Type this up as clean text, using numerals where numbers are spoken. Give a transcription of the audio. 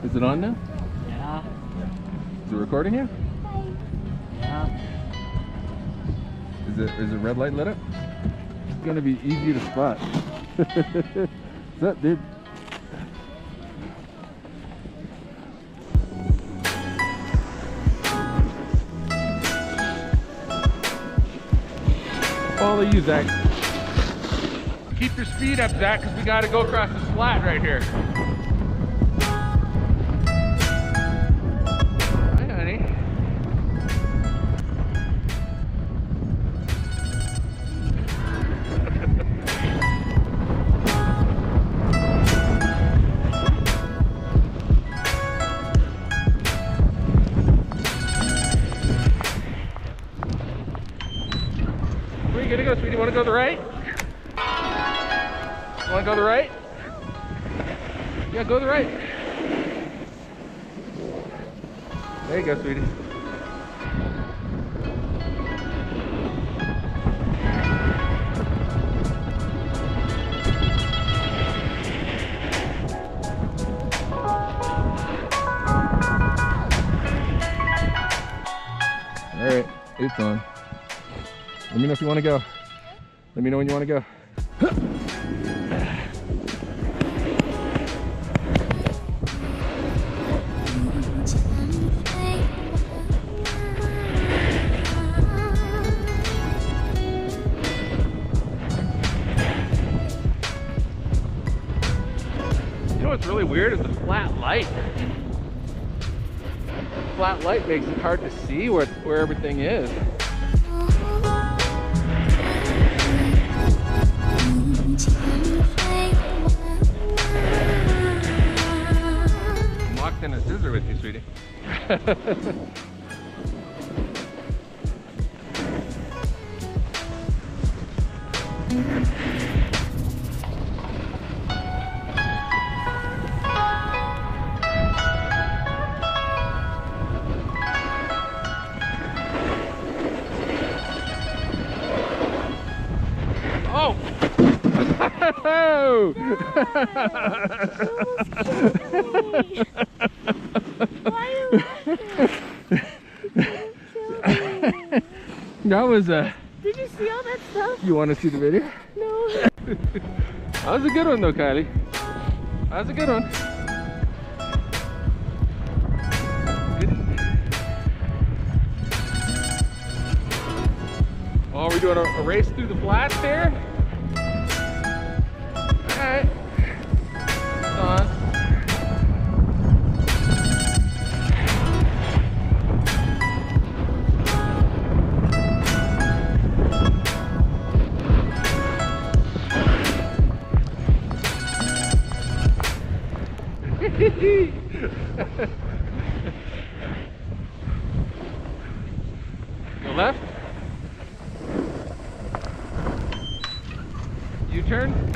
Is it on now? Yeah. Is it recording you? Yeah. Is the red light lit up? It's gonna be easy to spot. What's up, dude? Follow you, Zach. Keep your speed up, Zach, because we gotta go across this flat right here. Hi, honey. Where are you gonna go, sweetie? Want to go to the right? You want to go to the right? Yeah, go to the right. There you go, sweetie. All right, it's on. Let me know if you want to go. Let me know when you want to go. You know what's really weird is the flat light. Flat light makes it hard to see where everything is. I'm locked in a scissor with you, sweetie. Oh! That was a... Did you see all that stuff? You want to see the video? No. That was a good one though, Kylie. That was a good one. Good. Oh, are we doing a race through the flats here? Alright. It's on. Go left. U-turn.